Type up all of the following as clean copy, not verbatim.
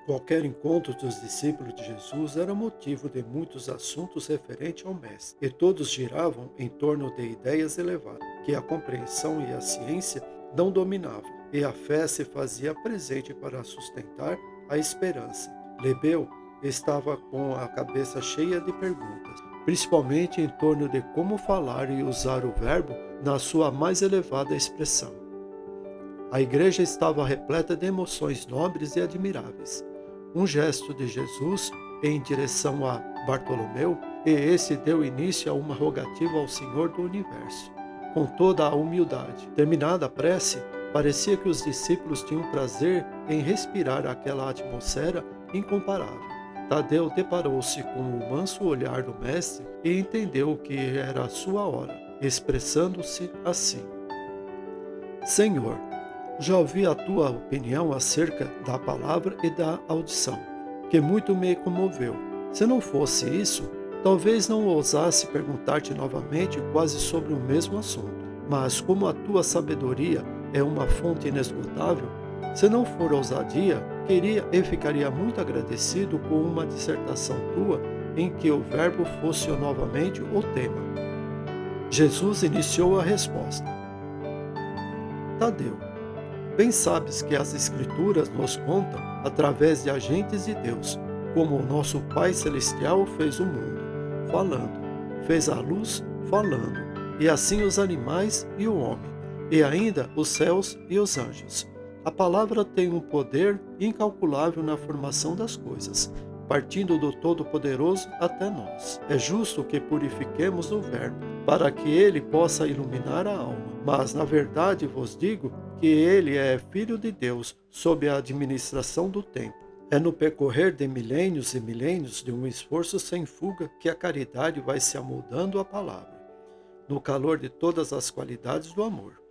Qualquer encontro dos discípulos de Jesus era motivo de muitos assuntos referentes ao Mestre, e todos giravam em torno de ideias elevadas, que a compreensão e a ciência não dominavam, e a fé se fazia presente para sustentar a esperança. Lebeu estava com a cabeça cheia de perguntas, principalmente em torno de como falar e usar o verbo na sua mais elevada expressão. A igreja estava repleta de emoções nobres e admiráveis. Um gesto de Jesus em direção a Bartolomeu, e esse deu início a uma rogativa ao Senhor do Universo, com toda a humildade. Terminada a prece, parecia que os discípulos tinham prazer em respirar aquela atmosfera incomparável. Tadeu deparou-se com o manso olhar do Mestre e entendeu que era a sua hora, expressando-se assim: Senhor, já ouvi a tua opinião acerca da palavra e da audição, que muito me comoveu. Se não fosse isso, talvez não ousasse perguntar-te novamente quase sobre o mesmo assunto. Mas como a tua sabedoria é uma fonte inesgotável, se não for ousadia, queria e ficaria muito agradecido com uma dissertação tua em que o verbo fosse novamente o tema. Jesus iniciou a resposta. Tadeu, bem sabes que as Escrituras nos contam, através de agentes de Deus, como o nosso Pai Celestial fez o mundo, falando, fez a luz, falando, e assim os animais e o homem, e ainda os céus e os anjos. A palavra tem um poder incalculável na formação das coisas, partindo do Todo-Poderoso até nós. É justo que purifiquemos o Verbo, para que ele possa iluminar a alma. Mas, na verdade, vos digo que ele é Filho de Deus, sob a administração do tempo. É no percorrer de milênios e milênios de um esforço sem fuga que a caridade vai se amoldando à palavra, no calor de todas as qualidades do amor.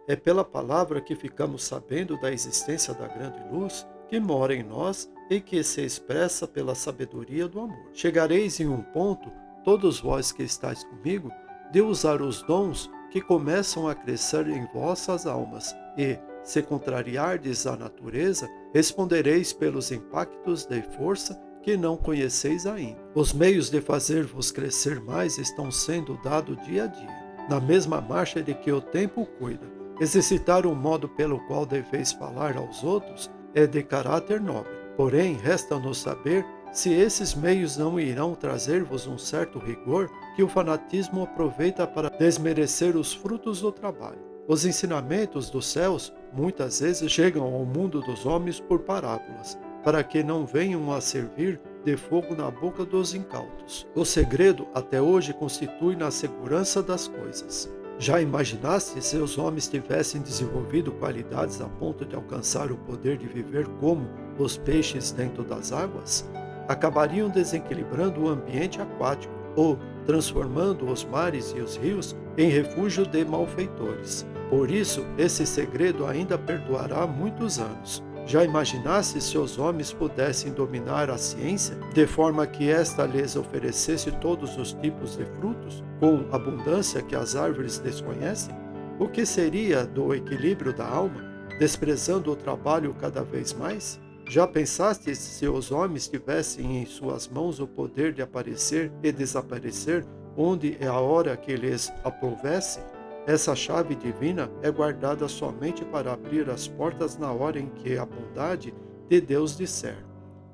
É pela palavra que ficamos sabendo da existência da grande luz que mora em nós e que se expressa pela sabedoria do amor. Chegareis em um ponto, todos vós que estáis comigo, de usar os dons que começam a crescer em vossas almas e, se contrariardes a natureza, respondereis pelos impactos de força que não conheceis ainda. Os meios de fazer-vos crescer mais estão sendo dados dia a dia, na mesma marcha de que o tempo cuida. Exercitar o modo pelo qual deveis falar aos outros é de caráter nobre. Porém, resta-nos saber se esses meios não irão trazer-vos um certo rigor que o fanatismo aproveita para desmerecer os frutos do trabalho. Os ensinamentos dos céus muitas vezes chegam ao mundo dos homens por parábolas, para que não venham a servir de fogo na boca dos incautos. O segredo até hoje constitui na segurança das coisas. Já imaginaste se os homens tivessem desenvolvido qualidades a ponto de alcançar o poder de viver como os peixes dentro das águas? Acabariam desequilibrando o ambiente aquático ou transformando os mares e os rios em refúgio de malfeitores. Por isso, esse segredo ainda perduará muitos anos. Já imaginaste se os homens pudessem dominar a ciência, de forma que esta lhes oferecesse todos os tipos de frutos, com abundância que as árvores desconhecem? O que seria do equilíbrio da alma, desprezando o trabalho cada vez mais? Já pensaste se os homens tivessem em suas mãos o poder de aparecer e desaparecer onde é a hora que lhes aprouvesse? Essa chave divina é guardada somente para abrir as portas na hora em que a bondade de Deus disser: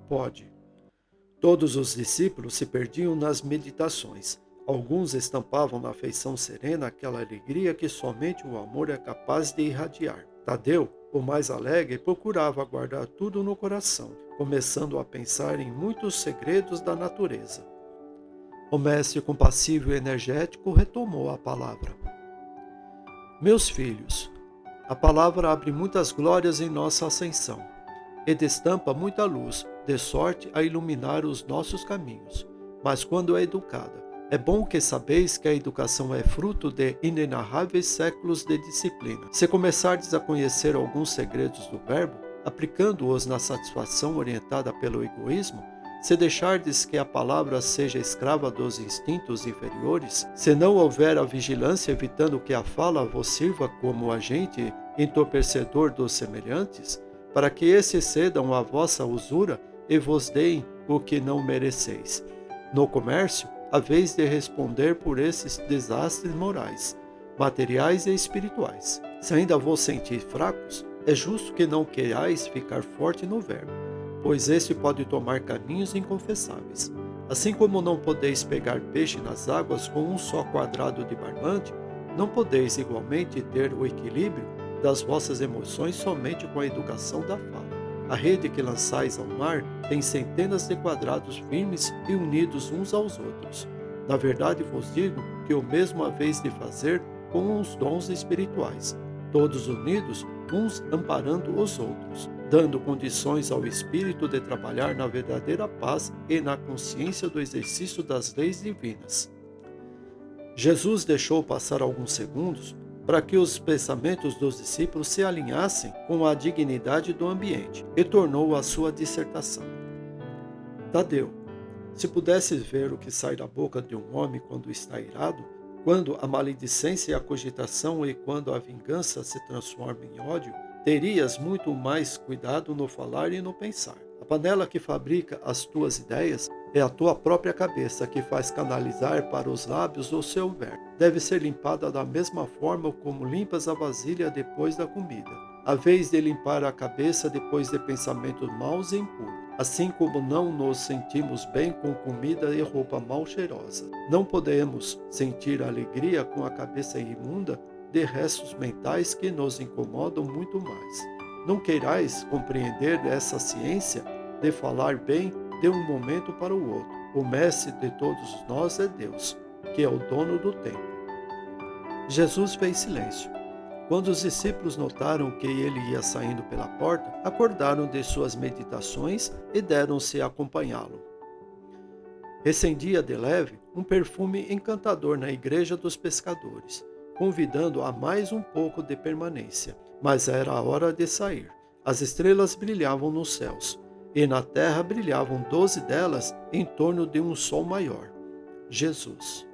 pode. Todos os discípulos se perdiam nas meditações. Alguns estampavam na feição serena aquela alegria que somente o amor é capaz de irradiar. Tadeu, o mais alegre, procurava guardar tudo no coração, começando a pensar em muitos segredos da natureza. O mestre compassivo e energético retomou a palavra. Meus filhos, a palavra abre muitas glórias em nossa ascensão e destampa muita luz, de sorte a iluminar os nossos caminhos. Mas quando é educada, é bom que sabeis que a educação é fruto de inenarráveis séculos de disciplina. Se começardes a conhecer alguns segredos do verbo, aplicando-os na satisfação orientada pelo egoísmo, se deixardes que a palavra seja escrava dos instintos inferiores, se não houver a vigilância evitando que a fala vos sirva como agente entorpecedor dos semelhantes, para que esses cedam à vossa usura e vos deem o que não mereceis. No comércio, haveis de responder por esses desastres morais, materiais e espirituais. Se ainda vos sentir fracos, é justo que não queirais ficar forte no verbo, pois este pode tomar caminhos inconfessáveis. Assim como não podeis pegar peixe nas águas com um só quadrado de barbante, não podeis igualmente ter o equilíbrio das vossas emoções somente com a educação da fala. A rede que lançais ao mar tem centenas de quadrados firmes e unidos uns aos outros. Na verdade vos digo que o mesmo haveis de fazer com os dons espirituais, todos unidos, uns amparando os outros, dando condições ao espírito de trabalhar na verdadeira paz e na consciência do exercício das leis divinas. Jesus deixou passar alguns segundos para que os pensamentos dos discípulos se alinhassem com a dignidade do ambiente e tornou a sua dissertação. Tadeu, se pudesses ver o que sai da boca de um homem quando está irado, quando a maledicência e a cogitação e quando a vingança se transforma em ódio, terias muito mais cuidado no falar e no pensar. A panela que fabrica as tuas ideias é a tua própria cabeça que faz canalizar para os lábios o seu verbo. Deve ser limpada da mesma forma como limpas a vasilha depois da comida. A vez de limpar a cabeça depois de pensamentos maus e impuros. Assim como não nos sentimos bem com comida e roupa mal cheirosa. Não podemos sentir alegria com a cabeça imunda de restos mentais que nos incomodam muito mais. Não queirais compreender essa ciência de falar bem de um momento para o outro. O mestre de todos nós é Deus, que é o dono do tempo. Jesus fez silêncio. Quando os discípulos notaram que ele ia saindo pela porta, acordaram de suas meditações e deram-se a acompanhá-lo. Recendia de leve um perfume encantador na igreja dos pescadores, convidando a mais um pouco de permanência. Mas era a hora de sair. As estrelas brilhavam nos céus, e na terra brilhavam 12 delas em torno de um sol maior. Jesus.